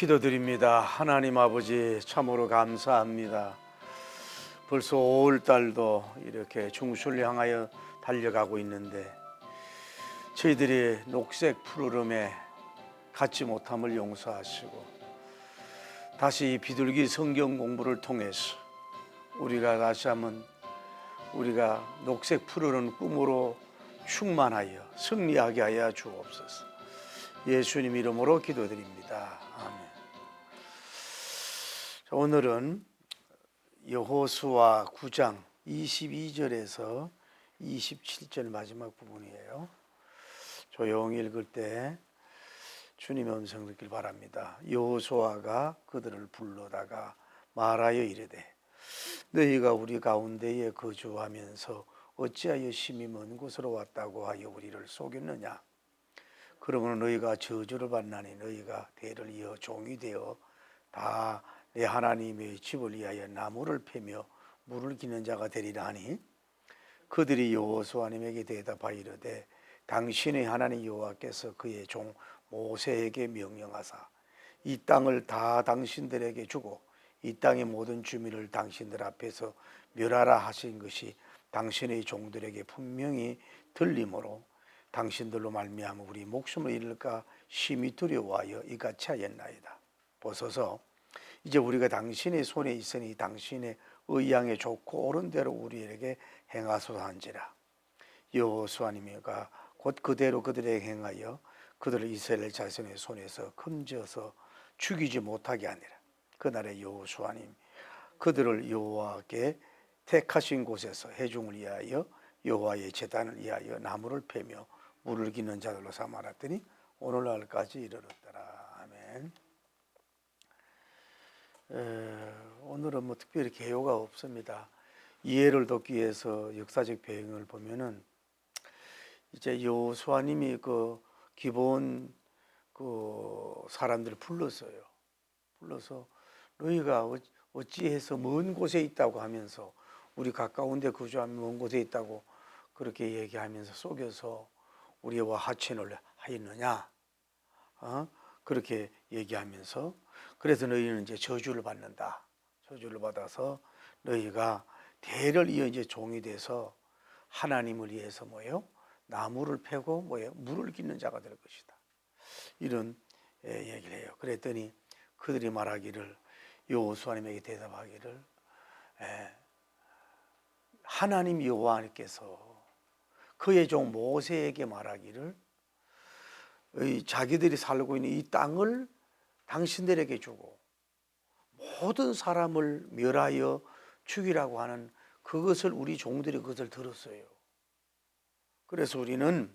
기도드립니다. 하나님 아버지 참으로 감사합니다. 벌써 5월 달도 이렇게 중순을 향하여 달려가고 있는데 저희들이 녹색 푸르름에 갖지 못함을 용서하시고 다시 이 비둘기 성경 공부를 통해서 우리가 다시 한번 우리가 녹색 푸르른 꿈으로 충만하여 승리하게 하여 주옵소서. 예수님 이름으로 기도드립니다. 아멘. 오늘은 여호수아 9장 22절에서 27절 마지막 부분이에요. 조용히 읽을 때 주님의 음성 듣길 바랍니다. 여호수아가 그들을 불러다가 말하여 이르되 너희가 우리 가운데에 거주하면서 어찌하여 심히 먼 곳으로 왔다고 하여 우리를 속였느냐. 그러므로 너희가 저주를 받나니 너희가 대를 이어 종이 되어 다 내 하나님의 집을 위하여 나무를 패며 물을 기는 자가 되리라 하니 그들이 여호수아님에게 대답하여 이르되 당신의 하나님 여호와께서 그의 종 모세에게 명령하사 이 땅을 다 당신들에게 주고 이 땅의 모든 주민을 당신들 앞에서 멸하라 하신 것이 당신의 종들에게 분명히 들림으로 당신들로 말미암아 우리 목숨을 잃을까 심히 두려워하여 이같이 하였나이다. 보소서 이제 우리가 당신의 손에 있으니 당신의 의향에 좋고 옳은 대로 우리에게 행하소서 한지라. 여호수아님이가 곧 그대로 그들에게 행하여 그들을 이스라엘 자손의 손에서 건져서 죽이지 못하게 하니라. 그날에 여호수아님 그들을 여호와께 택하신 곳에서 회중을 위하여 여호와의 제단을 위하여 나무를 패며 물을 기는 자들로 삼아놨더니 오늘날까지 이르렀더라. 아멘. 오늘은 뭐 특별히 개요가 없습니다. 이해를 돕기 위해서 역사적 배경을 보면은 이제 여호수아님이 그 기본 그 사람들을 불렀어요. 불러서 너희가 어찌해서 먼 곳에 있다고 하면서 우리 가까운 데 거주하면 먼 곳에 있다고 그렇게 얘기하면서 속여서 우리와 하친을 하였느냐, 그렇게 얘기하면서 그래서 너희는 이제 저주를 받는다. 저주를 받아서 너희가 대를 이어 이제 종이 돼서 하나님을 위해서 뭐예요? 나무를 패고 뭐예요? 물을 기는 자가 될 것이다. 이런 얘기를 해요. 그랬더니 그들이 말하기를 여호수아님에게 대답하기를 하나님 여호와께서 그의 종 모세에게 말하기를 자기들이 살고 있는 이 땅을 당신들에게 주고 모든 사람을 멸하여 죽이라고 하는 그것을 우리 종들이 그것을 들었어요. 그래서 우리는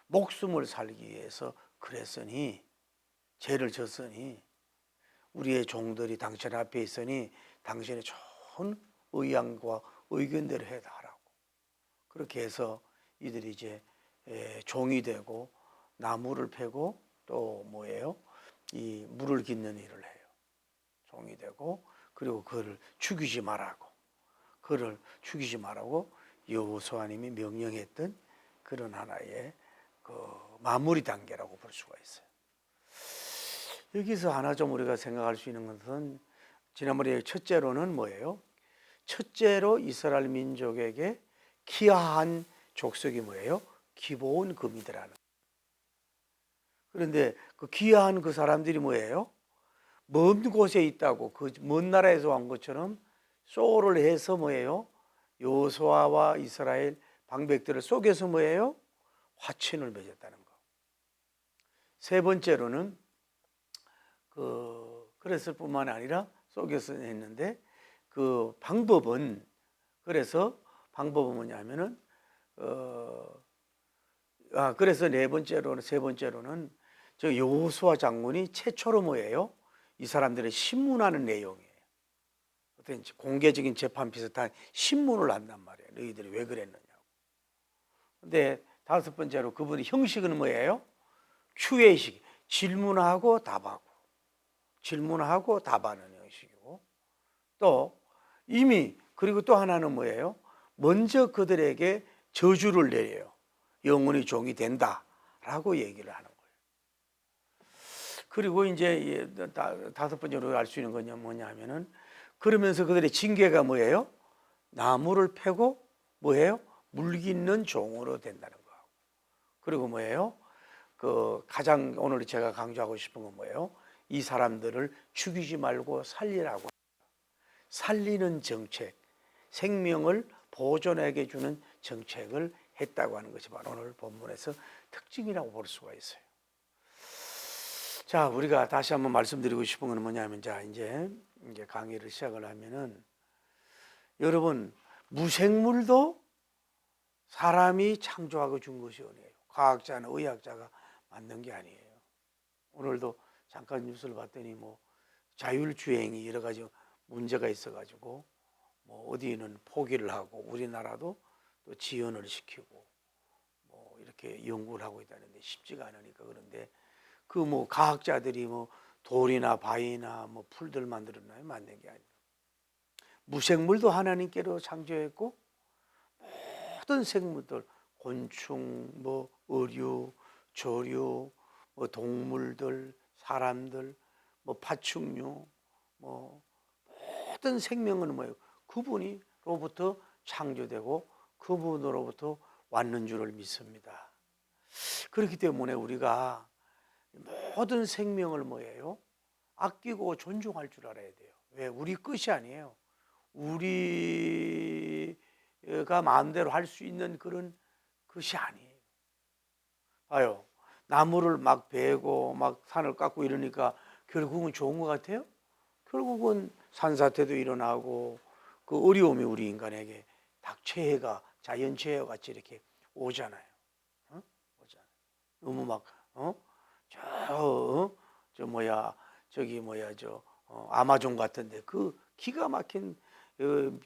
목숨을 살기 위해서 그랬으니 죄를 졌으니 우리의 종들이 당신 앞에 있으니 당신의 좋은 의향과 의견대로 해달라고. 그렇게 해서 이들이 이제 종이 되고 나무를 패고 또 뭐예요? 이 물을 깃는 일을 해요. 종이 되고 그리고 그를 죽이지 말라고. 그를 죽이지 말라고 여호수아님이 명령했던 그런 하나의 그 마무리 단계라고 볼 수가 있어요. 여기서 하나 좀 우리가 생각할 수 있는 것은 지난번에 첫째로는 뭐예요? 첫째로 이스라엘 민족에게 기하한 족속이 뭐예요? 기브온금이더라는. 그런데 그 기하한 그 사람들이 뭐예요? 먼 곳에 있다고 그 먼 나라에서 온 것처럼 소를 해서 뭐예요? 여호수아와 이스라엘 방백들을 속여서 뭐예요? 화친을 맺었다는 거. 세 번째로는 그랬을 뿐만 아니라 속여서 했는데 그 방법은 그래서 방법은 뭐냐면은 그래서 세 번째로는 저 여호수아 장군이 최초로 뭐예요? 이 사람들의 신문하는 내용이에요. 어떤 공개적인 재판 비슷한 신문을 한단 말이에요. 너희들이 왜 그랬느냐고. 근데 다섯 번째로 그분의 형식은 뭐예요? Q&A식, 질문하고 답하고 질문하고 답하는 형식이고 또 이미 그리고 또 하나는 뭐예요? 먼저 그들에게 저주를 내려요. 영원히 종이 된다라고 얘기를 하는 거예요. 그리고 이제 다섯 번째로 알 수 있는 건 뭐냐면은 그러면서 그들의 징계가 뭐예요? 나무를 패고 뭐예요? 물깃는 종으로 된다는 거. 그리고 뭐예요? 그 가장 오늘 제가 강조하고 싶은 건 뭐예요? 이 사람들을 죽이지 말고 살리라고. 살리는 정책, 생명을 보존하게 주는 정책을 했다고 하는 것이 바로 오늘 본문에서 특징이라고 볼 수가 있어요. 자, 우리가 다시 한번 말씀드리고 싶은 건 뭐냐면, 자, 이제 강의를 시작을 하면은, 여러분, 무생물도 사람이 창조하고 준 것이 아니에요. 과학자나 의학자가 만든 게 아니에요. 오늘도 잠깐 뉴스를 봤더니 뭐 자율주행이 여러 가지 문제가 있어가지고 뭐 어디는 포기를 하고 우리나라도 또 지연을 시키고 뭐 이렇게 연구를 하고 있다는데 쉽지가 않으니까. 그런데 그 뭐 과학자들이 뭐 돌이나 바위나 뭐 풀들 만들었나요? 만든 게 아니에요. 무생물도 하나님께로 창조했고 모든 생물들, 곤충, 뭐 어류, 조류, 뭐 동물들, 사람들, 뭐 파충류, 뭐 모든 생명은 뭐예요? 그분이로부터 창조되고 그분으로부터 왔는 줄을 믿습니다. 그렇기 때문에 우리가 모든 생명을 뭐예요? 아끼고 존중할 줄 알아야 돼요. 왜? 우리 것이 아니에요. 우리가 마음대로 할 수 있는 그런 것이 아니에요. 봐요. 나무를 막 베고 막 산을 깎고 이러니까 결국은 좋은 것 같아요? 결국은 산사태도 일어나고 그 어려움이 우리 인간에게 닥쳐해가 자연재해 같이 이렇게 오잖아요. 오잖아요. 너무 막 저 뭐야 저기 뭐야 아마존 같은데 그 기가 막힌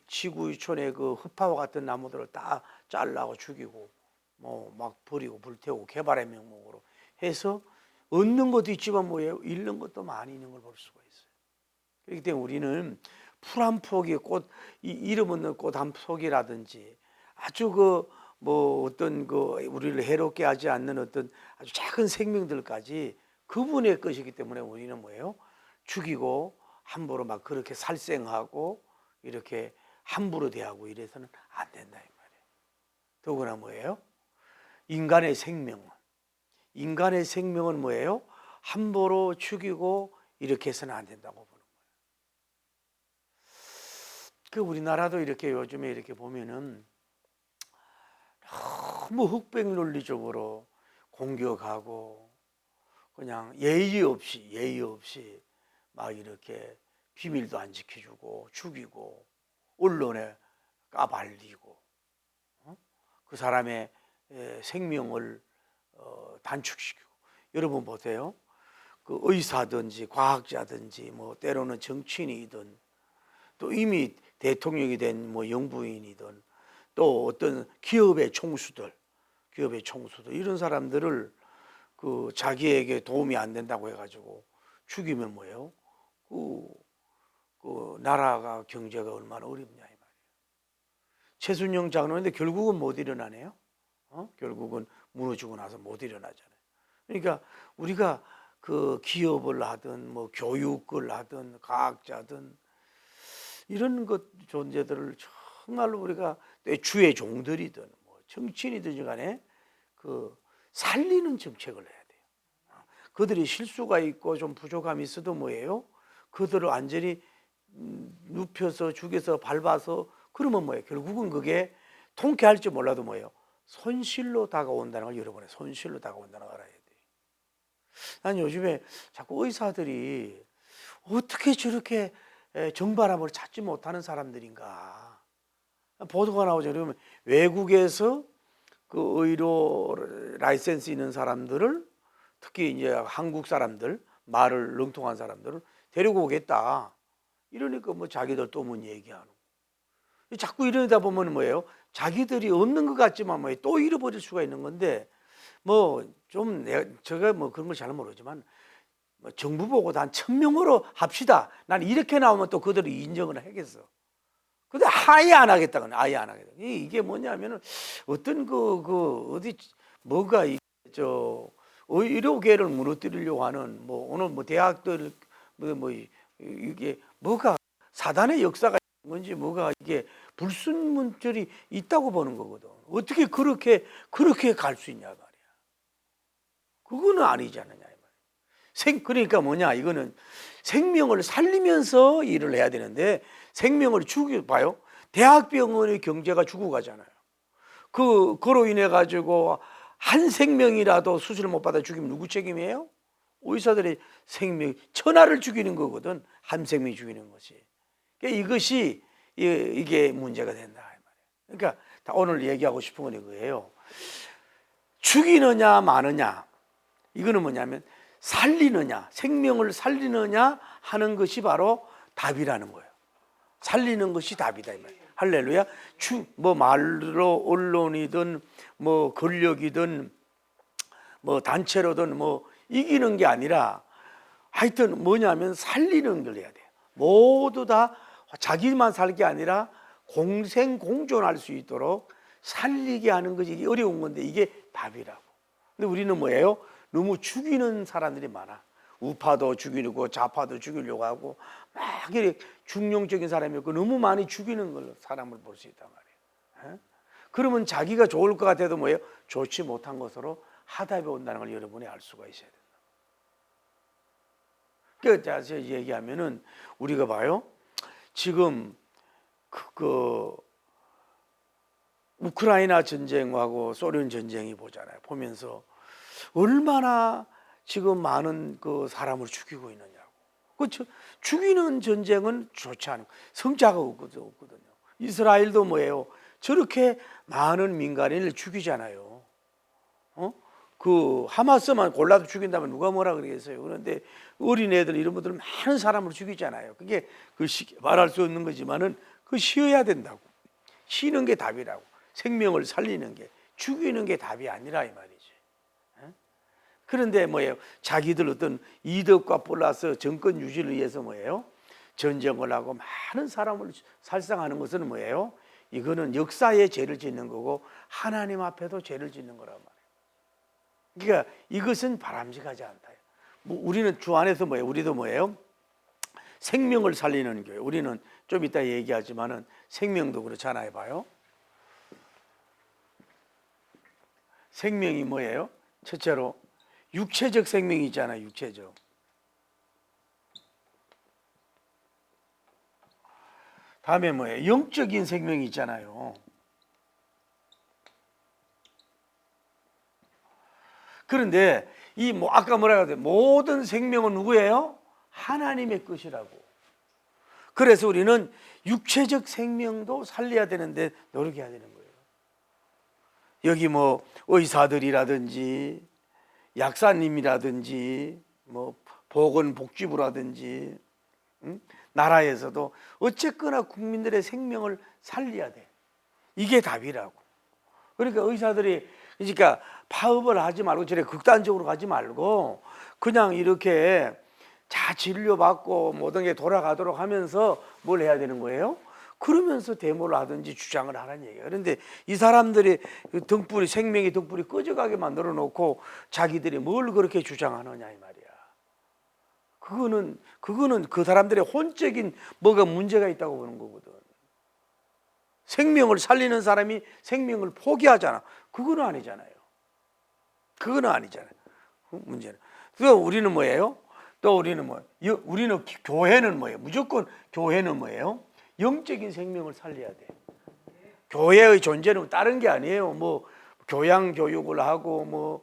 지구촌의 그 흡하와 같은 나무들을 다 잘라고 죽이고 뭐 막 버리고 불태우고 개발의 명목으로 해서 얻는 것도 있지만 뭐예요? 잃는 것도 많이 있는 걸 볼 수가 있어요. 그렇기 때문에 우리는 풀 한 폭이 꽃 이름 없는 꽃 한 폭이라든지 아주 그 뭐 어떤 그 우리를 해롭게 하지 않는 어떤 아주 작은 생명들까지 그분의 것이기 때문에 우리는 뭐예요? 죽이고 함부로 막 그렇게 살생하고 이렇게 함부로 대하고 이래서는 안 된다 이 말이에요. 더구나 뭐예요? 인간의 생명은 뭐예요? 함부로 죽이고 이렇게 해서는 안 된다고 보는 거예요. 그 우리나라도 이렇게 요즘에 이렇게 보면은 너무 흑백 논리적으로 공격하고 그냥 예의 없이 막 이렇게 비밀도 안 지켜주고 죽이고 언론에 까발리고 그 사람의 생명을 단축시키고. 여러분 보세요. 그 의사든지 과학자든지 뭐 때로는 정치인이든 또 이미 대통령이 된 뭐 영부인이든 또 어떤 기업의 총수들 이런 사람들을 그 자기에게 도움이 안 된다고 해가지고 죽이면 뭐예요? 그 나라가 경제가 얼마나 어렵냐 이 말이에요. 최순영 장로인데 결국은 못 일어나네요. 결국은 무너지고 나서 못 일어나잖아요. 그러니까 우리가 그 기업을 하든 뭐 교육을 하든 과학자든 이런 것 존재들을 정말로 우리가 주의 종들이든 뭐 정치인이든 간에 그 살리는 정책을 해야 돼요. 그들이 실수가 있고 좀 부족함이 있어도 뭐예요? 그들을 완전히 눕혀서 죽여서 밟아서 그러면 뭐예요? 결국은 그게 통쾌할지 몰라도 뭐예요? 손실로 다가온다는 걸 여러분의 손실로 다가온다는 걸 알아야 돼요. 난 요즘에 자꾸 의사들이 어떻게 저렇게 정발암을 찾지 못하는 사람들인가. 보도가 나오죠. 그러면 외국에서 그 의료 라이센스 있는 사람들을 특히 이제 한국 사람들 말을 능통한 사람들을 데리고 오겠다. 이러니까 뭐 자기들 또 뭔 얘기하는. 자꾸 이러다 보면 뭐예요? 자기들이 없는 것 같지만 뭐 또 잃어버릴 수가 있는 건데 뭐 좀 제가 뭐 그런 걸 잘 모르지만 뭐 정부 보고 한 1,000명으로 합시다. 난 이렇게 나오면 또 그들이 인정을 하겠어. 근데 아예 안 하겠다고는 아예 안 하겠다. 이게 뭐냐면은 어떤 어디 뭐가 저 의료계를 무너뜨리려고 하는 오늘 대학들 이게 뭐가 사단의 역사가 있는 건지 뭐가 이게 불순물들이 있다고 보는 거거든. 어떻게 그렇게 갈 수 있냐 말이야. 그거는 아니지 않느냐 이 말이야. 그러니까 뭐냐, 이거는 생명을 살리면서 일을 해야 되는데 생명을 봐요. 대학병원의 경제가 죽어가잖아요. 그로 인해 가지고 한 생명이라도 수술을 못 받아 죽이면 누구 책임이에요? 의사들의 생명, 천하를 죽이는 거거든. 한 생명이 죽이는 것이. 이것이 이게 문제가 된다 이 말이에요. 그러니까 오늘 얘기하고 싶은 건 이거예요. 죽이느냐 마느냐, 이거는 뭐냐면 살리느냐, 생명을 살리느냐 하는 것이 바로 답이라는 거예요. 살리는 것이 답이다 이 말이에요. 할렐루야. 말로 언론이든 권력이든 단체로든 이기는 게 아니라 하여튼 뭐냐면 살리는 걸 해야 돼요. 모두 다 자기만 살 게 아니라 공생공존할 수 있도록 살리게 하는 것이 이게 어려운 건데 이게 답이라고. 근데 우리는 뭐예요? 너무 죽이는 사람들이 많아. 우파도 죽이려고 좌파도 죽이려고 하고 막 이렇게 중용적인 사람이 없고 너무 많이 죽이는 걸로 사람을 볼 수 있단 말이에요. 그러면 자기가 좋을 것 같아도 뭐예요? 좋지 못한 것으로 하답이 온다는 걸 여러분이 알 수가 있어야 된다. 그러니까 제가 얘기하면은 우리가 봐요. 지금 우크라이나 전쟁하고 소련 전쟁이 보잖아요. 보면서 얼마나 지금 많은 사람을 죽이고 있느냐고. 그렇죠? 죽이는 전쟁은 좋지 않은, 성자가 없거든요. 이스라엘도 뭐예요? 저렇게 많은 민간인을 죽이잖아요. 하마스만 골라도 죽인다면 누가 뭐라 그러겠어요. 그런데 어린애들 이런 분들 많은 사람을 죽이잖아요. 그게 말할 수 없는 거지만은 쉬어야 된다고. 쉬는 게 답이라고. 생명을 살리는 게, 죽이는 게 답이 아니라 이 말이지. 그런데 뭐예요? 자기들 어떤 이득과 플러스 정권 유지를 위해서 뭐예요? 전쟁을 하고 많은 사람을 살상하는 것은 뭐예요? 이거는 역사에 죄를 짓는 거고 하나님 앞에도 죄를 짓는 거란 말이에요. 그러니까 이것은 바람직하지 않다. 우리는 주 안에서 뭐예요? 우리도 뭐예요? 생명을 살리는 교회. 우리는 좀 이따 얘기하지만은 생명도 그렇잖아요. 봐요. 생명이 뭐예요? 첫째로 육체적 생명이 있잖아요. 육체적. 다음에 뭐예요? 영적인 생명이 있잖아요. 그런데 아까 뭐라 그랬어요? 모든 생명은 누구예요? 하나님의 것이라고. 그래서 우리는 육체적 생명도 살려야 되는데 노력해야 되는 거예요. 여기 의사들이라든지 약사님이라든지 보건복지부라든지 나라에서도 어쨌거나 국민들의 생명을 살려야 돼. 이게 답이라고. 그러니까 의사들이 파업을 하지 말고 저래 극단적으로 가지 말고 그냥 이렇게 자 진료받고 모든 게 돌아가도록 하면서 뭘 해야 되는 거예요? 그러면서 데모를 하든지 주장을 하라는 얘기예요. 그런데 이 사람들이 등불이, 생명의 등불이 꺼져가게 만들어 놓고 자기들이 뭘 그렇게 주장하느냐 이 말이야. 그거는 그 사람들의 혼적인 뭐가 문제가 있다고 보는 거거든. 생명을 살리는 사람이 생명을 포기하잖아. 그거는 아니잖아요. 문제는. 그래서 우리는 뭐예요? 또 우리는 우리는 교회는 뭐예요? 무조건 교회는 뭐예요? 영적인 생명을 살려야 돼. 교회의 존재는 다른 게 아니에요. 교양 교육을 하고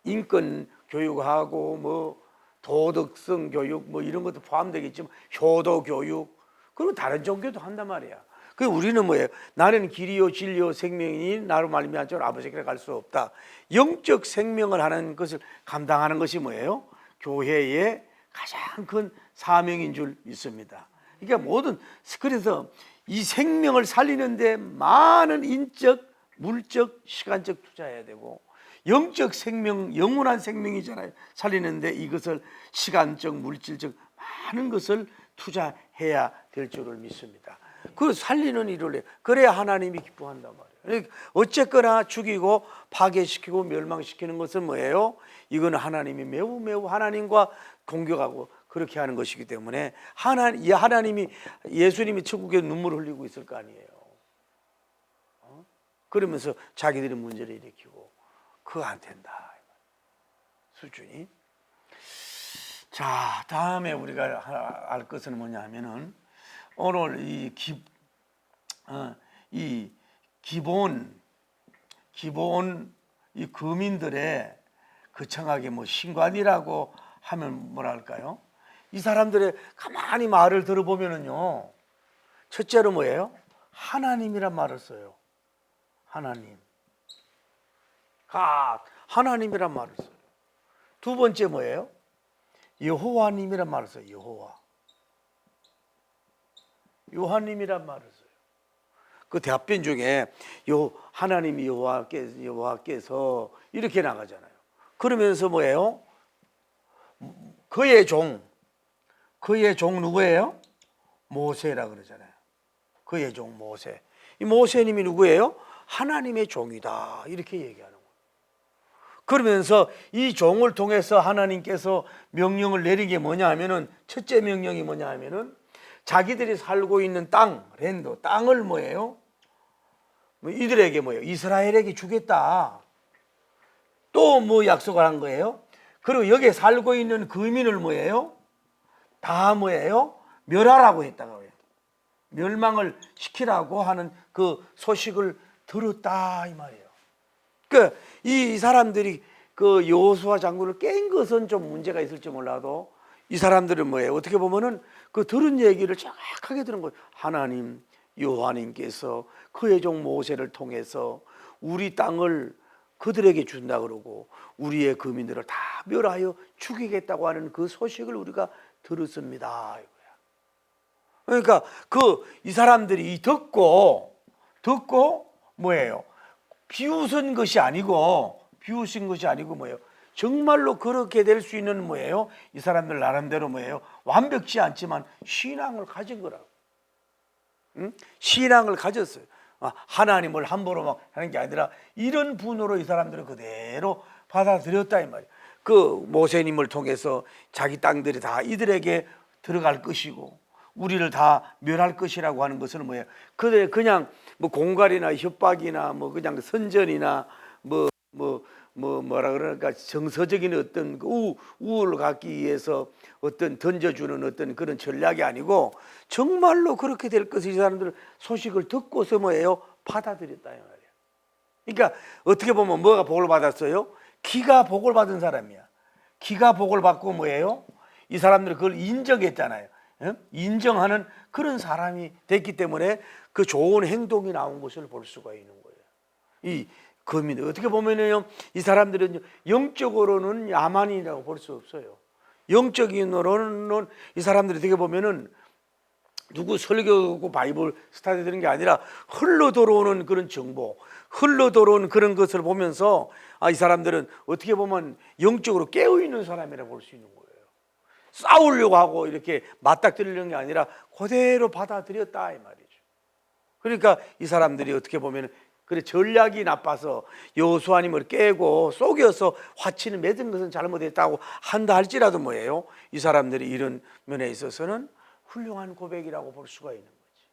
인권 교육하고 도덕성 교육 이런 것도 포함되겠지만 효도 교육, 그리고 다른 종교도 한단 말이야. 그 우리는 뭐예요? 나는 길이요 진리요 생명이니 나로 말미암아 아버지께 갈 수 없다. 영적 생명을 하는 것을 감당하는 것이 뭐예요? 교회의 가장 큰 사명인 줄 믿습니다. 그러니까 그래서 이 생명을 살리는데 많은 인적, 물적, 시간적 투자해야 되고, 영적 생명, 영원한 생명이잖아요. 살리는데 이것을 시간적, 물질적 많은 것을 투자해야 될 줄을 믿습니다. 그 살리는 일을 해. 그래야 하나님이 기뻐한단 말이에요. 어쨌거나 죽이고 파괴시키고 멸망시키는 것은 뭐예요? 이거는 하나님이 매우 하나님과 공격하고 그렇게 하는 것이기 때문에 하나님이 예수님이 천국에 눈물을 흘리고 있을 거 아니에요. 그러면서 자기들이 문제를 일으키고 그거 안 된다 수준이. 자, 다음에 우리가 알 것은 뭐냐 하면은 오늘 이 기본 이 거민들의 거창하게 뭐 신관이라고 하면 뭐랄까요? 이 사람들의 가만히 말을 들어보면은요, 첫째로 뭐예요? 하나님이란 말을 써요. 하나님이란 말을 써요. 두 번째 뭐예요? 여호와님이란 말을 써요. 여호와님이란 말을 써요. 그 대합변 중에 하나님이 여호와께서 이렇게 나가잖아요. 그러면서 뭐예요? 그의 종 누구예요? 모세라 그러잖아요. 그의 종 모세. 이 모세님이 누구예요? 하나님의 종이다 이렇게 얘기하는 거예요. 그러면서 이 종을 통해서 하나님께서 명령을 내린 게 뭐냐 하면은, 첫째 명령이 뭐냐 하면은 자기들이 살고 있는 땅을 뭐예요? 이들에게 뭐예요? 이스라엘에게 주겠다. 또 뭐 약속을 한 거예요? 그리고 여기에 살고 있는 거민을 뭐예요? 다 뭐예요? 멸하라고 했다고 해요. 멸망을 시키라고 하는 그 소식을 들었다 이 말이에요. 그 이 사람들이 그 여호수아 장군을 깬 것은 좀 문제가 있을지 몰라도 이 사람들은 뭐예요? 어떻게 보면은 그 들은 얘기를 정확하게 들은 거예요. 하나님 여호와님께서 그의 종 모세를 통해서 우리 땅을 그들에게 준다 그러고 우리의 거민들을 다 멸하여 죽이겠다고 하는 그 소식을 우리가 들었습니다. 그러니까 이 사람들이 듣고 뭐예요? 비웃은 것이 아니고 뭐예요? 정말로 그렇게 될 수 있는 뭐예요? 이 사람들 나름대로 뭐예요? 완벽치 않지만 신앙을 가진 거라고. 응? 신앙을 가졌어요. 하나님을 함부로 막 하는 게 아니라 이런 분으로 이 사람들은 그대로 받아들였다 이 말이에요. 그 모세님을 통해서 자기 땅들이 다 이들에게 들어갈 것이고 우리를 다 멸할 것이라고 하는 것은 뭐예요? 그들 그냥 뭐 공갈이나 협박이나 뭐 그냥 선전이나 뭐라 그러니까 정서적인 어떤 우월을 갖기 위해서 어떤 던져주는 어떤 그런 전략이 아니고 정말로 그렇게 될 것을 이 사람들 소식을 듣고서 뭐예요? 받아들였다 이 말이에요. 그러니까 어떻게 보면 뭐가 복을 받았어요? 기가 복을 받은 사람이야. 기가 복을 받고 뭐예요? 이 사람들이 그걸 인정했잖아요. 인정하는 그런 사람이 됐기 때문에 그 좋은 행동이 나온 것을 볼 수가 있는 거예요. 이 거민 어떻게 보면요, 이 사람들은 영적으로는 야만이라고 볼 수 없어요. 영적인으로는 이 사람들이 어떻게 보면은 누구 설교고 바이블 스타디 되는 게 아니라 흘러 들어오는 그런 정보, 흘러 들어오는 그런 것을 보면서 이 사람들은 어떻게 보면 영적으로 깨어 있는 사람이라고 볼 수 있는 거예요. 싸우려고 하고 이렇게 맞닥뜨리는 게 아니라 그대로 받아들였다 이 말이죠. 그러니까 이 사람들이 어떻게 보면 그래 전략이 나빠서 여호수아님을 깨고 속여서 화친을 맺은 것은 잘못했다고 한다 할지라도 뭐예요? 이 사람들이 이런 면에 있어서는 훌륭한 고백이라고 볼 수가 있는 거지.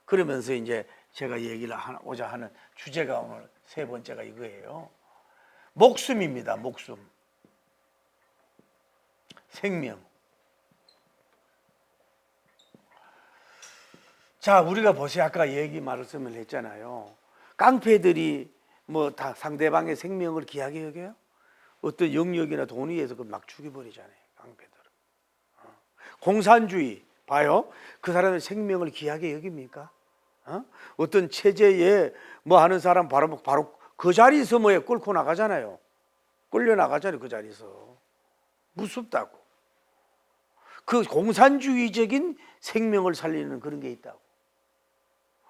그러면서 이제 제가 얘기를 하고자 하는 주제가 오늘 세 번째가 이거예요. 목숨입니다. 목숨. 생명. 자, 우리가 보세요. 아까 말씀을 했잖아요. 깡패들이 뭐 다 상대방의 생명을 귀하게 여겨요? 어떤 영역이나 돈에 의해서 막 죽여버리잖아요. 깡패들은. 공산주의 봐요. 그 사람의 생명을 귀하게 여깁니까? 어떤 체제에 뭐 하는 사람 바로 그 자리에서 뭐에 끌고 나가잖아요. 끌려 나가잖아요. 그 자리에서. 무섭다고. 그 공산주의적인 생명을 살리는 그런 게 있다고.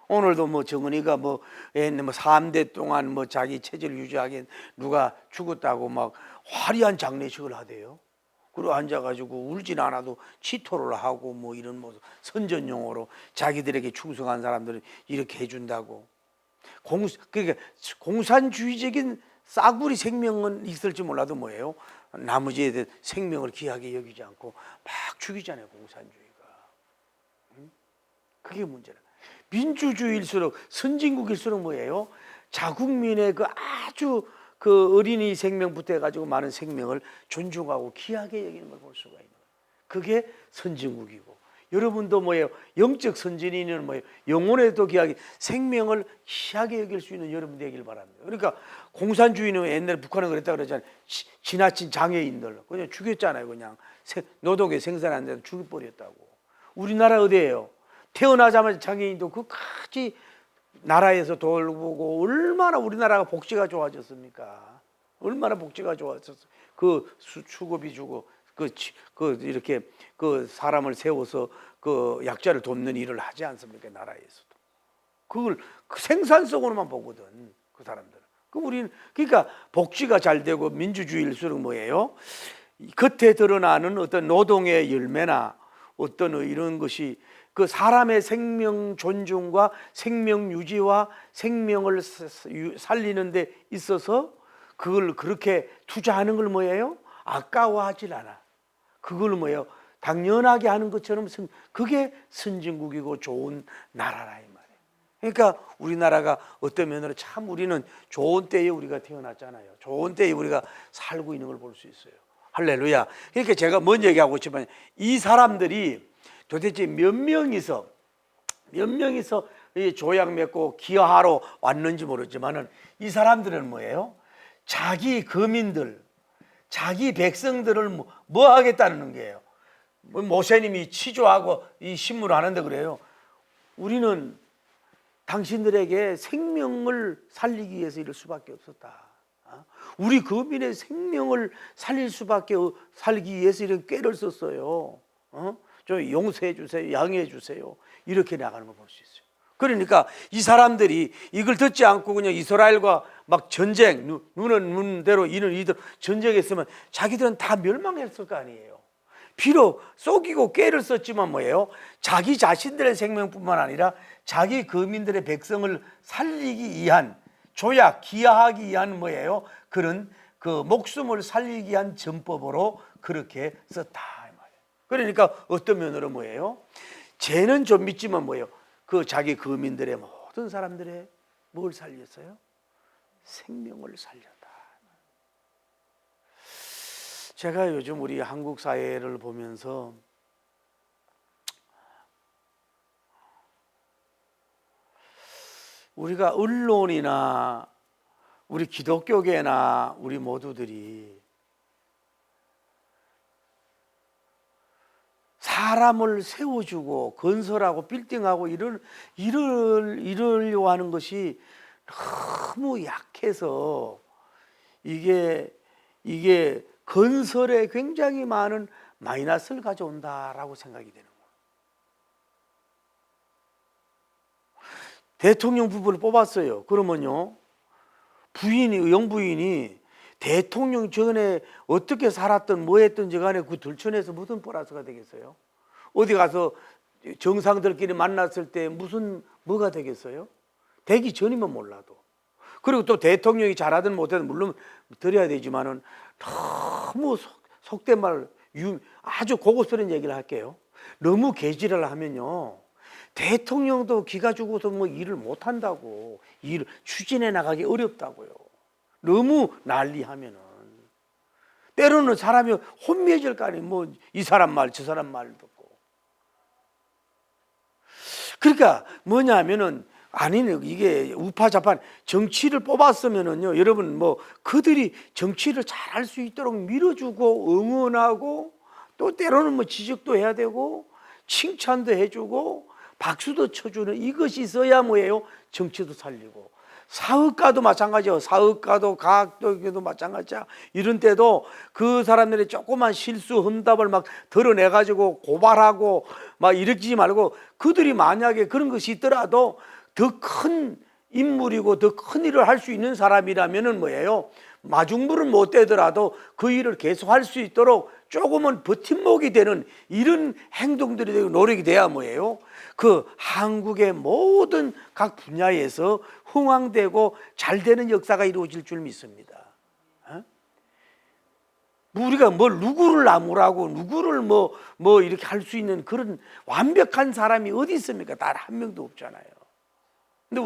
오늘도 뭐 정은이가 뭐 3대 동안 뭐 자기 체제를 유지하게 누가 죽었다고 막 화려한 장례식을 하대요. 그리고 앉아가지고 울진 않아도 치토를 하고 뭐 이런 뭐 선전용어로 자기들에게 충성한 사람들은 이렇게 해준다고. 그러니까 공산주의적인 싸구리 생명은 있을지 몰라도 뭐예요? 나머지에 대한 생명을 귀하게 여기지 않고 막 죽이잖아요, 공산주의가. 그게 문제라. 민주주의일수록 선진국일수록 뭐예요? 자국민의 그 아주 그 어린이 생명부터 해가지고 많은 생명을 존중하고 귀하게 여기는 걸 볼 수가 있는 거예요. 그게 선진국이고, 여러분도 뭐예요? 영적 선진이는 뭐예요? 영혼에도 귀하게 생명을 귀하게 여길 수 있는 여러분 되길 바랍니다. 그러니까 공산주의는 옛날에 북한은 그랬다 그러잖아요. 지나친 장애인들 그냥 죽였잖아요. 그냥 노동에 생산 안 돼서 죽여버렸다고. 우리나라 어디예요? 태어나자마자 장애인도 그까지 나라에서 돌보고 얼마나 우리나라가 복지가 좋아졌습니까? 얼마나 복지가 좋아졌어. 그 수고비 주고 그 이렇게 그 사람을 세워서 그 약자를 돕는 일을 하지 않습니까? 나라에서도. 그걸 그 생산성으로만 보거든, 그 사람들은. 우리는 그러니까 복지가 잘 되고 민주주의일수록 뭐예요? 겉에 드러나는 어떤 노동의 열매나 어떤 이런 것이 그 사람의 생명 존중과 생명 유지와 생명을 살리는 데 있어서 그걸 그렇게 투자하는 걸 뭐예요? 아까워하질 않아. 그걸 뭐예요? 당연하게 하는 것처럼 그게 선진국이고 좋은 나라라 이 말이에요. 그러니까 우리나라가 어떤 면으로 참 우리는 좋은 때에 우리가 태어났잖아요. 좋은 때에 우리가 살고 있는 걸 볼 수 있어요. 할렐루야. 그러니까 제가 뭔 얘기하고 싶으면 이 사람들이 도대체 몇 명이서 이 조약 맺고 기여하러 왔는지 모르지만은 이 사람들은 뭐예요? 자기 거민들, 자기 백성들을 뭐 하겠다는 거예요? 모세님이 취조하고 이 신문을 하는데 그래요. 우리는 당신들에게 생명을 살리기 위해서 이럴 수밖에 없었다. 우리 거민의 생명을 살기 위해서 이런 꾀를 썼어요. 좀 용서해 주세요, 양해해 주세요. 이렇게 나가는 걸 볼 수 있어요. 그러니까 이 사람들이 이걸 듣지 않고 그냥 이스라엘과 막 전쟁, 눈은 눈대로 이는 이대로 전쟁했으면 자기들은 다 멸망했을 거 아니에요. 비록 속이고 꾀를 썼지만 뭐예요? 자기 자신들의 생명뿐만 아니라 자기 거민들의 백성을 살리기 위한 조약, 기하하기 위한 뭐예요? 그런 그 목숨을 살리기 위한 전법으로 그렇게 썼다 이 말이에요. 그러니까 어떤 면으로 뭐예요? 죄는 좀 믿지만 뭐예요? 그 자기 거민들의 모든 사람들의 뭘 살렸어요? 생명을 살렸다. 제가 요즘 우리 한국 사회를 보면서 우리가 언론이나 우리 기독교계나 우리 모두들이 사람을 세워주고 건설하고 빌딩하고 이러려고 하는 것이 너무 약해서 이게 건설에 굉장히 많은 마이너스를 가져온다라고 생각이 되는 거예요. 대통령 부부를 뽑았어요. 그러면요, 영부인이 대통령 전에 어떻게 살았던 뭐 했던지 간에 그 들춰내서 무슨 플러스가 되겠어요? 어디 가서 정상들끼리 만났을 때 뭐가 되겠어요? 되기 전이면 몰라도. 그리고 또 대통령이 잘하든 못하든 물론 드려야 되지만은 너무 속된 말 아주 고급스러운 얘기를 할게요. 너무 개지를 하면요, 대통령도 기가 죽어서 뭐 일을 못한다고, 일을 추진해 나가기 어렵다고요. 너무 난리하면은 때로는 사람이 혼미해질 거 아니에요. 뭐 이 사람 말 저 사람 말 듣고. 그러니까 뭐냐면은 이게 우파좌파 정치를 뽑았으면은요, 여러분 뭐 그들이 정치를 잘할 수 있도록 밀어주고 응원하고 또 때로는 뭐 지적도 해야 되고 칭찬도 해주고 박수도 쳐주는 이것이 있어야 뭐예요? 정치도 살리고. 사업가도 마찬가지예요. 사업가도 과학도 마찬가지야. 이런 때도 그 사람들이 조그만 실수 흠답을 막 드러내가지고 고발하고 막 이러지 말고, 그들이 만약에 그런 것이 있더라도 더 큰 인물이고 더 큰 일을 할 수 있는 사람이라면은 뭐예요? 마중물은 못 되더라도 그 일을 계속 할 수 있도록 조금은 버팀목이 되는 이런 행동들이 되고 노력이 돼야 뭐예요? 그 한국의 모든 각 분야에서 흥왕되고 잘 되는 역사가 이루어질 줄 믿습니다. 우리가 누구를 나무라고 누구를 이렇게 할 수 있는 그런 완벽한 사람이 어디 있습니까? 단 한 명도 없잖아요. 근데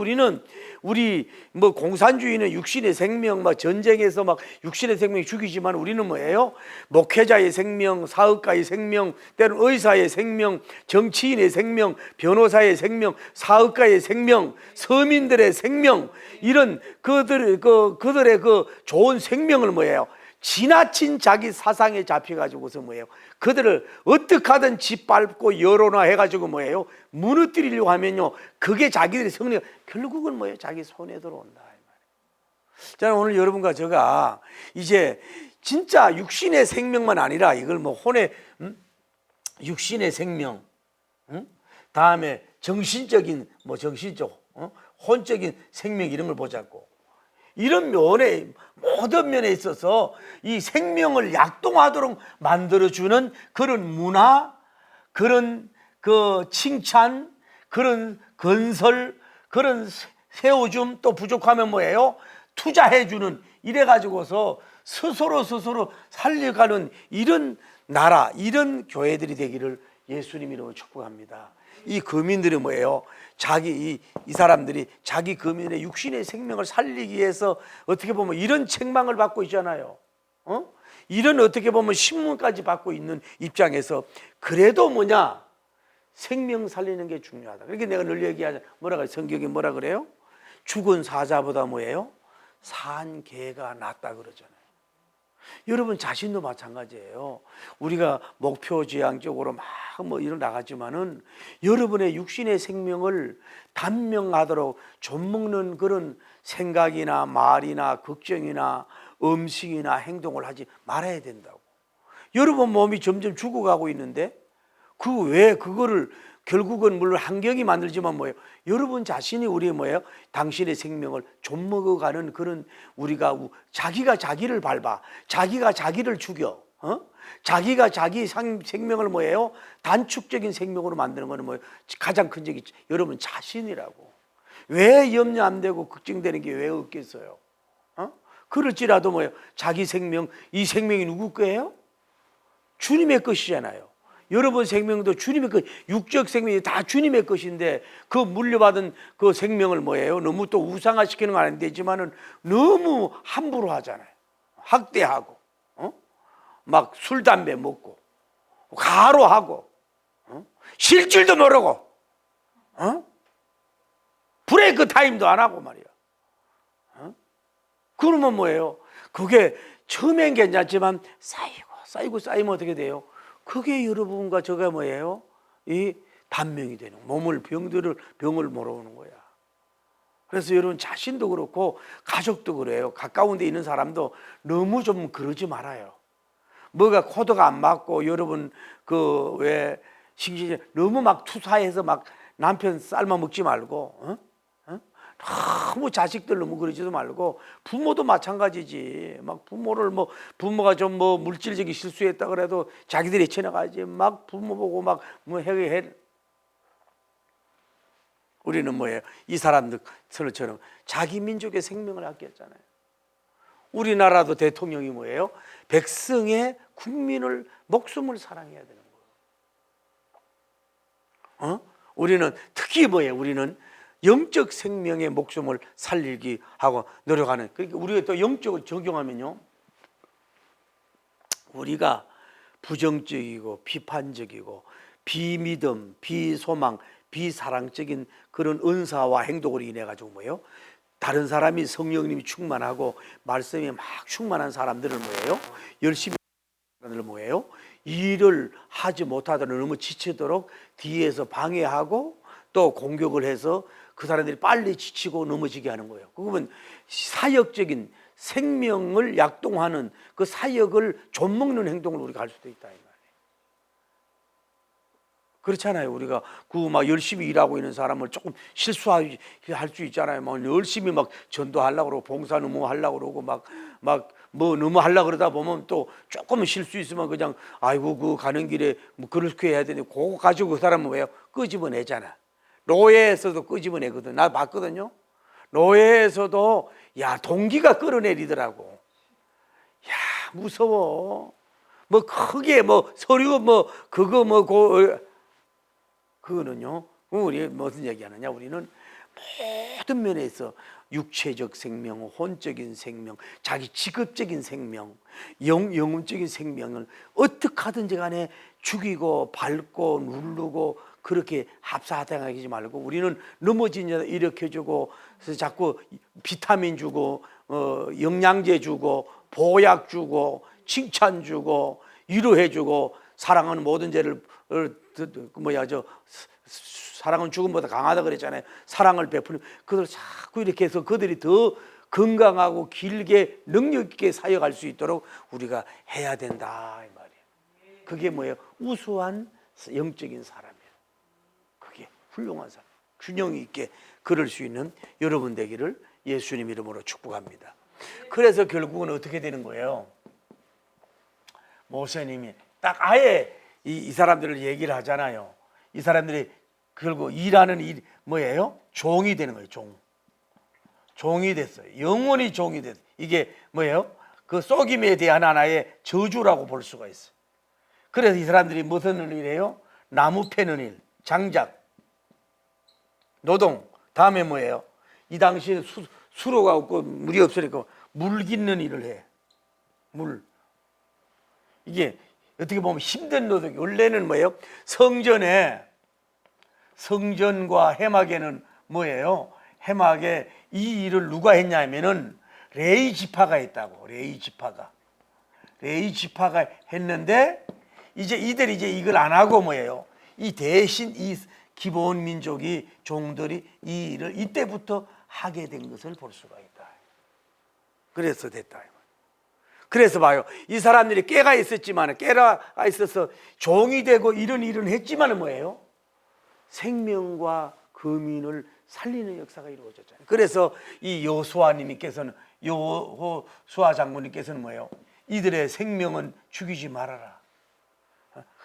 우리 공산주의는 육신의 생명, 전쟁에서 육신의 생명 죽이지만 우리는 뭐예요? 목회자의 생명, 사업가의 생명, 때로는 의사의 생명, 정치인의 생명, 변호사의 생명, 사업가의 생명, 서민들의 생명, 이런 그들의 그 좋은 생명을 뭐예요? 지나친 자기 사상에 잡혀가지고서 뭐예요? 그들을 어떻게 하든 짓밟고 여론화해가지고 뭐예요? 무너뜨리려고 하면요, 그게 자기들의 성령, 결국은 뭐예요? 자기 손에 들어온다. 저는 오늘 여러분과 제가 이제 진짜 육신의 생명만 아니라 이걸 육신의 생명, 다음에 정신적인 혼적인 생명 이런 걸 보자고. 이런 면에 모든 면에 있어서 이 생명을 약동하도록 만들어주는 그런 문화, 그런 그 칭찬, 그런 건설, 그런 세워줌, 또 부족하면 뭐예요? 투자해주는, 이래가지고서 스스로 살려가는 이런 나라, 이런 교회들이 되기를 예수님 이름으로 축복합니다. 이 거민들이 뭐예요? 이 사람들이 자기 거민의 육신의 생명을 살리기 위해서 어떻게 보면 이런 책망을 받고 있잖아요. 이런 어떻게 보면 신문까지 받고 있는 입장에서 그래도 생명 살리는 게 중요하다. 그렇게 내가 늘 얘기하자. 성경이 뭐라 그래요? 죽은 사자보다 뭐예요? 산 개가 낫다 그러잖아요. 여러분 자신도 마찬가지예요. 우리가 목표 지향적으로 이런 나가지만은 여러분의 육신의 생명을 단명하도록 좀먹는 그런 생각이나 말이나 걱정이나 음식이나 행동을 하지 말아야 된다고. 여러분 몸이 점점 죽어가고 있는데 왜 그거를 결국은 물론 환경이 만들지만 여러분 자신이 당신의 생명을 좀 먹어가는 그런 우리가 자기가 자기를 밟아, 자기가 자기를 죽여, 자기가 자기 생명을 단축적인 생명으로 만드는 거는 가장 큰 적이 여러분 자신이라고. 왜 염려 안 되고 걱정되는 게 왜 없겠어요? 그럴지라도 자기 생명, 이 생명이 누구 거예요? 주님의 것이잖아요. 여러분 생명도 주님의 것, 육적 생명이 다 주님의 것인데 그 물려받은 그 생명을 너무 또 우상화시키는 건 안 되지만은 너무 함부로 하잖아요. 학대하고, 술 담배 먹고, 가로하고, 쉴 줄도 모르고, 브레이크 타임도 안 하고 말이야. 그러면 그게 처음엔 괜찮지만 쌓이면 어떻게 돼요? 그게 여러분과 저가 이 단명이 되는, 병을 몰아오는 거야. 그래서 여러분 자신도 그렇고 가족도 그래요. 가까운 데 있는 사람도 너무 좀 그러지 말아요. 코드가 안 맞고 여러분 너무 투사해서 남편 삶아 먹지 말고, 너무 자식들 너무 그러지도 말고, 부모도 마찬가지지. 부모가 좀 물질적인 실수했다 그래도 자기들이 지나가지. 부모 보고 해. 우리는 이 사람들처럼 자기 민족의 생명을 아꼈잖아요. 우리나라도 대통령이 백성의 국민을 목숨을 사랑해야 되는 거예요. 우리는 특히 우리는 영적 생명의 목숨을 살리기 하고 노력하는. 그러니까 우리가 또 영적으로 적용하면요, 우리가 부정적이고 비판적이고 비믿음, 비소망, 비사랑적인 그런 은사와 행동으로 인해 가지고 다른 사람이 성령님이 충만하고 말씀이 충만한 사람들을 열심히 일을 하지 못하도록 너무 지치도록 뒤에서 방해하고 또 공격을 해서 그 사람들이 빨리 지치고 넘어지게 하는 거예요. 그러면 사역적인 생명을 약동하는 그 사역을 좀먹는 행동을 우리가 할 수도 있다 이 말이에요. 그렇잖아요. 우리가 열심히 일하고 있는 사람을 조금 실수할 수 있잖아요. 열심히 전도하려고 그러고 봉사는 하려고 그러고 뭐 너무 하려고 그러다 보면 또 조금 실수 있으면 그냥 아이고 그 가는 길에 뭐 그렇게 해야 되는데 그거 가지고 그 사람은 왜요? 끄집어내잖아. 노예에서도 끄집어내거든. 나 봤거든요. 노예에서도 야 동기가 끌어내리더라고. 야 무서워. 뭐 크게 뭐 서류 뭐 그거 뭐 그거는요. 우리 무슨 얘기하느냐? 우리는 모든 면에서 육체적 생명, 혼적인 생명, 자기 직업적인 생명, 영혼적인 생명을 어떻게 하든지 간에 죽이고 밟고 누르고 그렇게 합사당하지 말고 우리는 넘어진 자 일으켜주고 그래서 자꾸 비타민 주고 영양제 주고 보약 주고 칭찬 주고 위로해 주고 사랑하는 모든 죄를 사랑은 죽음보다 강하다 그랬잖아요. 사랑을 베푸는 그들 자꾸 이렇게 해서 그들이 더 건강하고 길게 능력 있게 사역할 수 있도록 우리가 해야 된다 이 말이에요. 그게 뭐예요? 우수한 영적인 사람이에요. 그게 훌륭한 사람, 균형 있게 그럴 수 있는 여러분 되기를 예수님 이름으로 축복합니다. 그래서 결국은 어떻게 되는 거예요? 모세님이 딱 아예 이 사람들을 얘기를 하잖아요. 이 사람들이 결국 일하는 일 뭐예요? 종이 되는 거예요. 종이 됐어요. 영원히 종이 됐어요. 이게 뭐예요? 그 속임에 대한 하나의 저주라고 볼 수가 있어요. 그래서 이 사람들이 무슨 일을 해요? 나무 패는 일, 장작, 노동. 다음에 뭐예요? 이 당시에 수로가 없고 물이 없으니까 물 깃는 일을 해. 물. 이게 어떻게 보면 힘든 노동이 원래는 뭐예요? 성전과 해막에는 뭐예요? 해막에 이 일을 누가 했냐면은 레위 지파가 했다고. 레위 지파가 했는데 이제 이들이 이제 이걸 안 하고 뭐예요? 이 대신 이 기본 민족이 종들이 이 일을 이때부터 하게 된 것을 볼 수가 있다. 그래서 됐다. 그래서 봐요. 이 사람들이 깨가 있어서 종이 되고 이런 일은 했지만은 뭐예요? 생명과 거민을 살리는 역사가 이루어졌잖아요. 그래서 이 여호수아님께서는 여호수아 장군님께서는 뭐예요? 이들의 생명은 죽이지 말아라.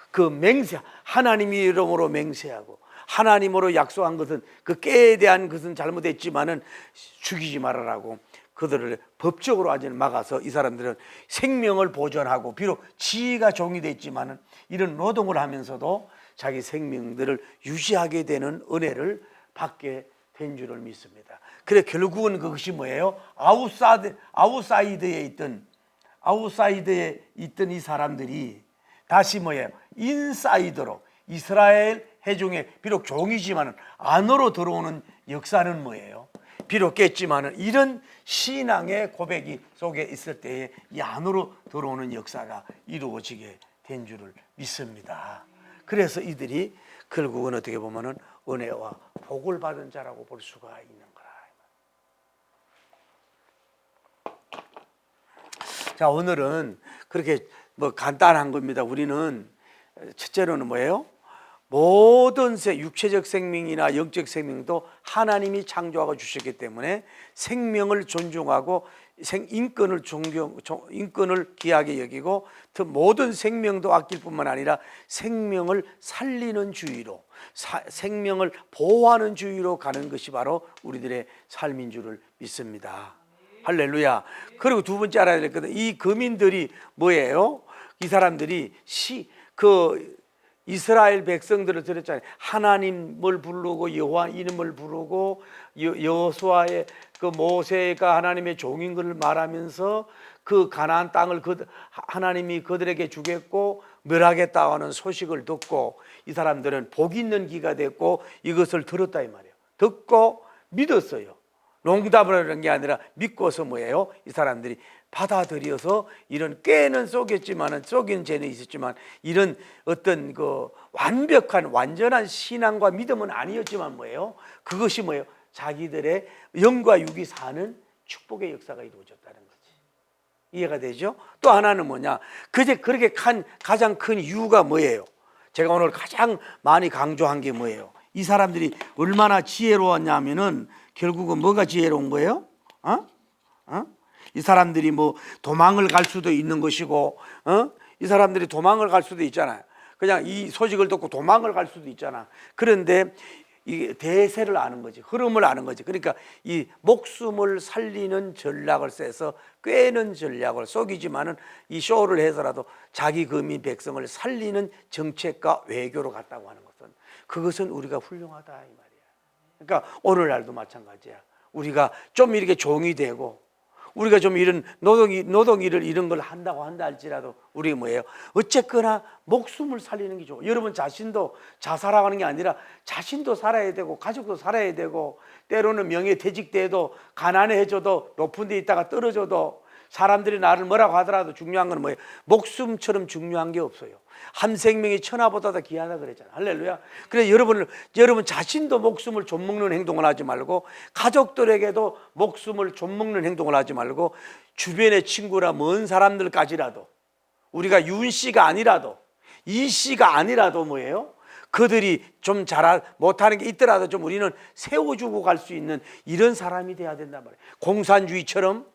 그 맹세, 하나님 이름으로 맹세하고 하나님으로 약속한 것은 그 깨에 대한 것은 잘못했지만은 죽이지 말아라고 그들을 법적으로 아직 막아서 이 사람들은 생명을 보존하고 비록 지위가 종이 됐지만은 이런 노동을 하면서도 자기 생명들을 유지하게 되는 은혜를 받게 된 줄을 믿습니다. 그래 결국은 그것이 뭐예요? 아웃사이드에 있던 이 사람들이 다시 뭐예요? 인사이드로 이스라엘 회중에 비록 종이지만 안으로 들어오는 역사는 뭐예요? 비록 깼지만 이런 신앙의 고백이 속에 있을 때에 이 안으로 들어오는 역사가 이루어지게 된 줄을 믿습니다. 그래서 이들이 결국은 어떻게 보면은 은혜와 복을 받은 자라고 볼 수가 있는 거라. 자, 오늘은 그렇게 뭐 간단한 겁니다. 우리는 첫째로는 뭐예요? 모든 육체적 생명이나 영적 생명도 하나님이 창조하고 주셨기 때문에 생명을 존중하고 인권을 귀하게 여기고 또 모든 생명도 아낄 뿐만 아니라 생명을 살리는 주의로 생명을 보호하는 주의로 가는 것이 바로 우리들의 삶인 줄을 믿습니다. 할렐루야. 그리고 두 번째 알아야 될 것은 이 거민들이 뭐예요? 이 사람들이 이스라엘 백성들을 들었잖아요. 하나님을 부르고 여호와 이름을 부르고 여호수아의 그 모세가 하나님의 종인 것을 말하면서 그 가나안 땅을 하나님이 그들에게 주겠고 멸하겠다 하는 소식을 듣고 이 사람들은 복 있는 기가 됐고 이것을 들었다 이 말이에요. 듣고 믿었어요. 농담을 하는 게 아니라 믿고서 뭐예요? 이 사람들이 받아들여서 이런 꾀는 속인 죄는 있었지만 이런 어떤 그 완전한 신앙과 믿음은 아니었지만 뭐예요? 그것이 뭐예요? 자기들의 영과 육이 사는 축복의 역사가 이루어졌다는 거지. 이해가 되죠? 또 하나는 뭐냐? 그렇게 가장 큰 이유가 뭐예요? 제가 오늘 가장 많이 강조한 게 뭐예요? 이 사람들이 얼마나 지혜로웠냐면은 결국은 뭐가 지혜로운 거예요? 이 사람들이 뭐 도망을 갈 수도 있는 것이고, 이 사람들이 도망을 갈 수도 있잖아요. 그냥 이 소식을 듣고 도망을 갈 수도 있잖아. 그런데 이 대세를 아는 거지, 흐름을 아는 거지. 그러니까 이 목숨을 살리는 전략을 써서 꿰는 전략을 속이지만은 이 쇼를 해서라도 자기 거민 백성을 살리는 정책과 외교로 갔다고 하는 것은, 그것은 우리가 훌륭하다 이 말이야. 그러니까 오늘날도 마찬가지야. 우리가 좀 이렇게 종이 되고, 우리가 좀 이런 노동일을 이런 걸 한다고 한다 할지라도 우리 뭐예요? 어쨌거나 목숨을 살리는 게 좋아. 여러분 자신도 자살하는 게 아니라 자신도 살아야 되고 가족도 살아야 되고, 때로는 명예퇴직돼도 가난해져도 높은 데 있다가 떨어져도 사람들이 나를 뭐라고 하더라도 중요한 건 뭐예요? 목숨처럼 중요한 게 없어요. 한 생명이 천하보다 더 귀하다 그랬잖아요. 할렐루야. 그래서 여러분 자신도 목숨을 좀먹는 행동을 하지 말고, 가족들에게도 목숨을 좀먹는 행동을 하지 말고, 주변의 친구나 먼 사람들까지라도, 우리가 윤 씨가 아니라도 이 씨가 아니라도 뭐예요? 그들이 좀 못하는 게 있더라도 좀 우리는 세워주고 갈 수 있는 이런 사람이 돼야 된단 말이에요. 공산주의처럼,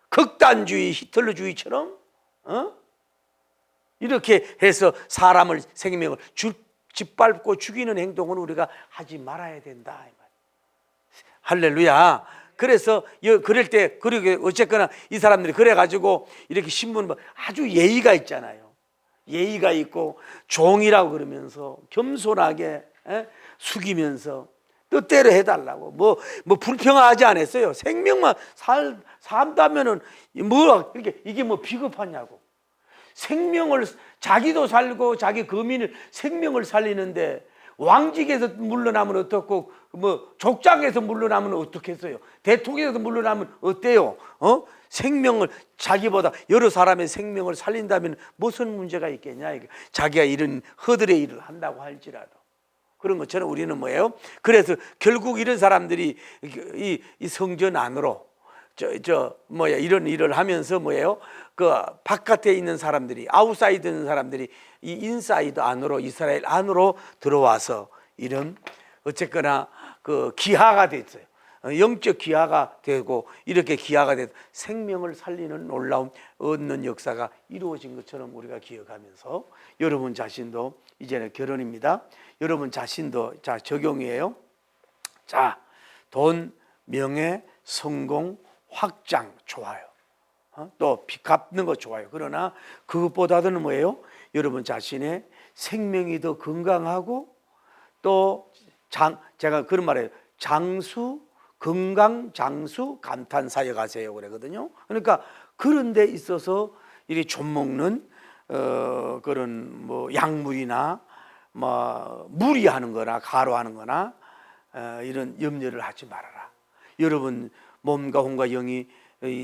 극단주의 히틀러주의처럼 이렇게 해서 사람을, 생명을 짓밟고 죽이는 행동은 우리가 하지 말아야 된다. 할렐루야. 그래서 그럴 때, 그리고 어쨌거나 이 사람들이 그래가지고 이렇게 신문 아주 예의가 있잖아요. 예의가 있고 종이라고 그러면서 겸손하게 숙이면서 뜻대로 해달라고 뭐 불평하지 않았어요. 생명만 산다면은 뭐 이게 뭐 비겁하냐고. 생명을, 자기도 살고 자기 거민을 생명을 살리는데 왕직에서 물러나면 어떻고, 뭐 족장에서 물러나면 어떻겠어요? 대통령에서 물러나면 어때요? 생명을, 자기보다 여러 사람의 생명을 살린다면 무슨 문제가 있겠냐? 자기가 이런 허들의 일을 한다고 할지라도. 그런 것처럼 우리는 뭐예요? 그래서 결국 이런 사람들이 이 성전 안으로 이런 일을 하면서 뭐예요? 그 바깥에 있는 사람들이, 아웃사이드 있는 사람들이 이 인사이드 안으로, 이스라엘 안으로 들어와서 이런 어쨌거나 그 기하가 됐어요. 영적 기하가 되고, 이렇게 기하가 돼서 생명을 살리는 놀라운 얻는 역사가 이루어진 것처럼 우리가 기억하면서, 여러분 자신도 이제는 결혼입니다. 여러분 자신도 자 적용이에요. 자, 돈, 명예, 성공, 확장 좋아요. 또 빚 갚는 거 좋아요. 그러나 그것보다는 뭐예요? 여러분 자신의 생명이 더 건강하고, 또 제가 그런 말이에요. 건강 장수 감탄사역 하세요 그러거든요. 그러니까 그런 데 있어서 이렇게 좀 먹는 그런 뭐 약물이나 뭐 무리하는 거나 가로하는 거나 이런 염려를 하지 말아라. 여러분 몸과 혼과 영이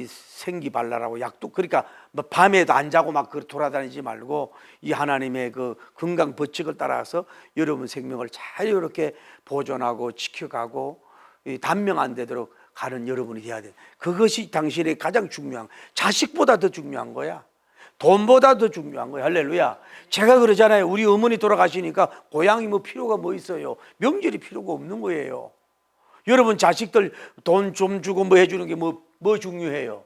생기 발랄하고 약도, 그러니까 뭐 밤에도 안 자고 막 돌아다니지 말고 이 하나님의 그 건강 법칙을 따라서 여러분 생명을 잘 이렇게 보존하고 지켜가고 단명 안 되도록 가는 여러분이 돼야 돼. 그것이 당신의 가장 중요한, 자식보다 더 중요한 거야. 돈보다 더 중요한 거야. 할렐루야. 제가 그러잖아요. 우리 어머니 돌아가시니까 고향이 뭐 필요가 뭐 있어요? 명절이 필요가 없는 거예요. 여러분 자식들 돈 좀 주고 뭐 해주는 게 뭐 중요해요?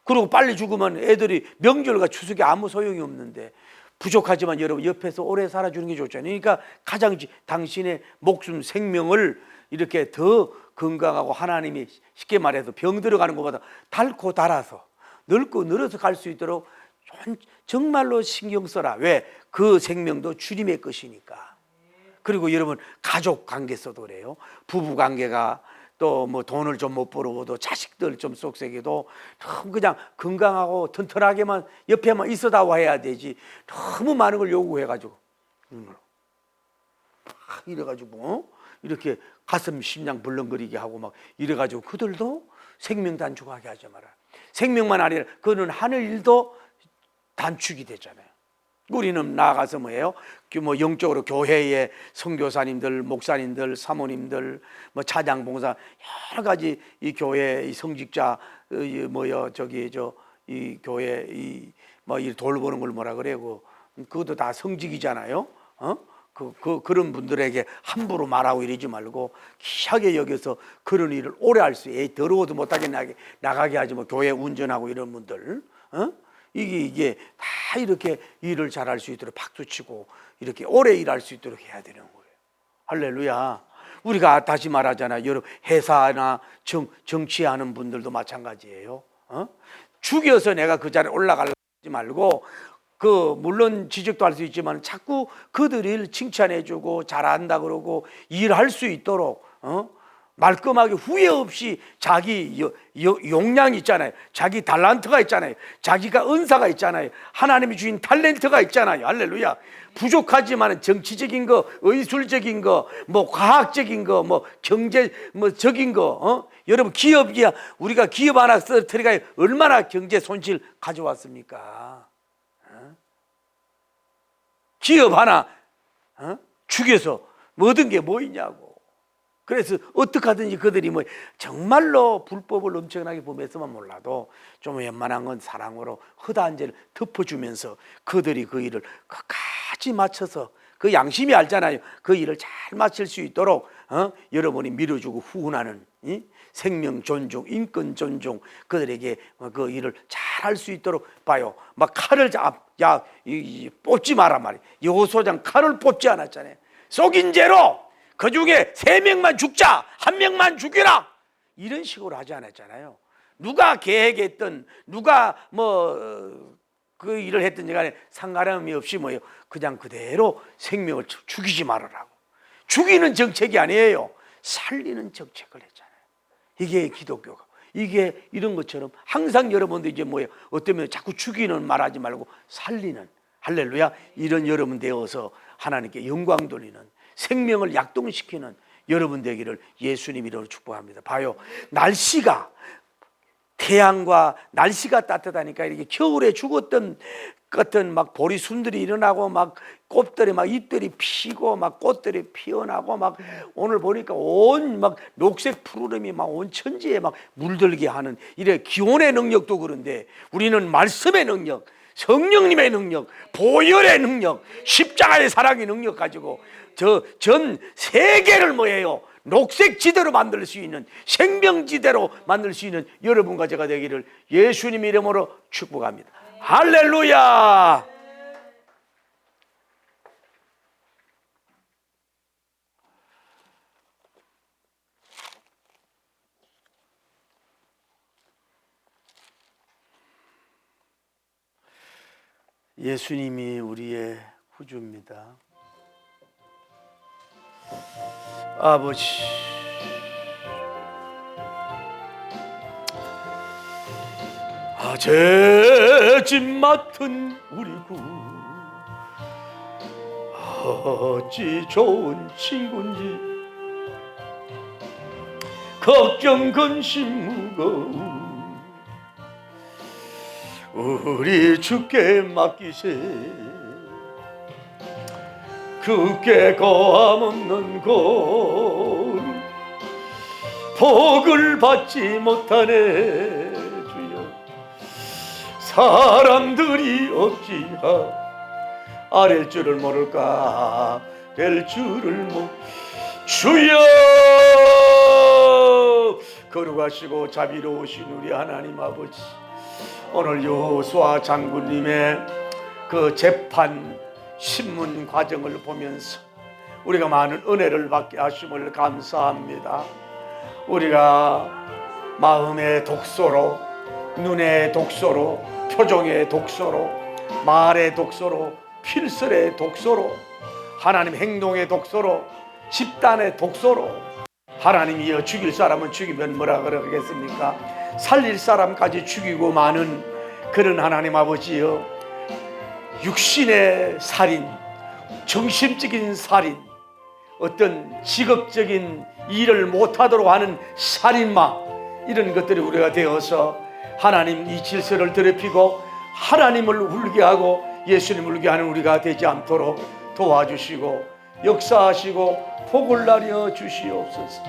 그리고 빨리 죽으면 애들이 명절과 추석에 아무 소용이 없는데, 부족하지만 여러분 옆에서 오래 살아주는 게 좋잖아요. 그러니까 가장 당신의 목숨, 생명을 이렇게 더 건강하고, 하나님이 쉽게 말해서 병 들어가는 것보다 닳고 달아서 늙고 늘어서 갈 수 있도록 정말로 신경 써라. 왜? 그 생명도 주님의 것이니까. 그리고 여러분 가족 관계에서도 그래요. 부부 관계가 또 뭐 돈을 좀 못 벌어도 자식들 좀 속색이도 너무 그냥 건강하고 튼튼하게만 옆에만 있어다와 해야 되지, 너무 많은 걸 요구해가지고 이래가지고 이렇게 가슴 심장 벌렁거리게 하고 막 이래가지고 그들도 생명 단축하게 하지 마라. 생명만 아니라 그는 하늘 일도 단축이 되잖아요. 우리는 나아가서 뭐예요? 뭐 영적으로 교회의 선교사님들, 목사님들, 사모님들, 뭐 차장 봉사, 여러 가지 이 교회 이 성직자 이 교회 이 돌보는 걸 뭐라 그래요? 그것도 다 성직이잖아요. 그런 분들에게 함부로 말하고 이러지 말고 귀하게 여겨서 그런 일을 오래 할 수 있게, 더러워도 못하게 나가게 하지 뭐. 교회 운전하고 이런 분들, 이게 다 이렇게 일을 잘할 수 있도록 박수치고 이렇게 오래 일할 수 있도록 해야 되는 거예요. 할렐루야. 우리가 다시 말하잖아요. 여러분, 회사나 정치하는 분들도 마찬가지예요. 죽여서 내가 그 자리에 올라가려고 하지 말고, 물론 지적도 할 수 있지만 자꾸 그들을 칭찬해주고 잘한다 그러고 일할 수 있도록 말끔하게 후회 없이 자기 용량이 있잖아요. 자기 달란트가 있잖아요. 자기가 은사가 있잖아요. 하나님이 주신 탤런트가 있잖아요. 할렐루야. 부족하지만 정치적인 거, 의술적인 거, 뭐 과학적인 거, 뭐 경제적인 거, 여러분 기업이야. 우리가 기업 하나 쓰러뜨리가 얼마나 경제 손실 가져왔습니까? 기업 하나 죽여서 얻은 게 뭐 있냐고. 그래서 어떻게 하든지 그들이 뭐 정말로 불법을 엄청나게 범했으면 몰라도 좀 웬만한 건 사랑으로 허다한 죄를 덮어주면서 그들이 그 일을 끝까지 마쳐서, 그 양심이 알잖아요. 그 일을 잘 마칠 수 있도록 여러분이 밀어주고 후원하는, 생명 존중, 인권 존중, 그들에게 그 일을 잘 할 수 있도록 봐요. 막 칼을 뽑지 마란 말이에요. 여호수아장 칼을 뽑지 않았잖아요. 속인 죄로 그 중에 3명만 죽자, 1명만 죽여라, 이런 식으로 하지 않았잖아요. 누가 계획했든 누가 그 일을 했든지 간에 상관함이 없이 뭐예요, 그냥 그대로 생명을 죽이지 말아라고. 죽이는 정책이 아니에요. 살리는 정책을 했잖아요. 이게 기독교가, 이게 이런 것처럼 항상 여러분들 이제 뭐예요, 어쩌면 자꾸 죽이는 말하지 말고 살리는, 할렐루야, 이런 여러분 되어서 하나님께 영광 돌리는, 생명을 약동시키는 여러분 되기를 예수님 이름으로 축복합니다. 봐요, 날씨가, 태양과 날씨가 따뜻하니까 이렇게 겨울에 죽었던 같은 막 보리순들이 일어나고 막 꽃들이 막 잎들이 피고 막 꽃들이 피어나고 막 오늘 보니까 온 막 녹색 푸르름이 막 온 천지에 막 물들게 하는 이래 기온의 능력도 그런데 우리는 말씀의 능력, 성령님의 능력, 보혈의 능력, 십자가의 사랑의 능력 가지고 전 세계를 뭐예요, 녹색 지대로 만들 수 있는, 생명지대로 만들 수 있는 여러분과 제가 되기를 예수님 이름으로 축복합니다. 할렐루야. 예수님이 우리의 구주입니다. 아버지, 죄짐 맡은 우리 구, 어찌 좋은 친구인지 걱정 근심 무거운 우리 주께 맡기세. 그께 거함없는 곳 복을 받지 못하네 주여. 사람들이 어찌하 아랠 줄을 모를까 될 줄을 모. 주여 거룩하시고 자비로우신 우리 하나님 아버지, 오늘 여호수아 장군님의 그 재판 신문 과정을 보면서 우리가 많은 은혜를 받게 하심을 감사합니다. 우리가 마음의 독소로, 눈의 독소로, 표정의 독소로, 말의 독소로, 필설의 독소로, 하나님 행동의 독소로, 집단의 독소로, 하나님이여 죽일 사람은 죽이면 뭐라 그러겠습니까? 살릴 사람까지 죽이고 마는 그런 하나님 아버지여, 육신의 살인, 정신적인 살인, 어떤 직업적인 일을 못하도록 하는 살인마, 이런 것들이 우리가 되어서 하나님 이 질서를 더럽히고 하나님을 울게 하고 예수님을 울게 하는 우리가 되지 않도록 도와주시고 역사하시고 복을 나려 주시옵소서.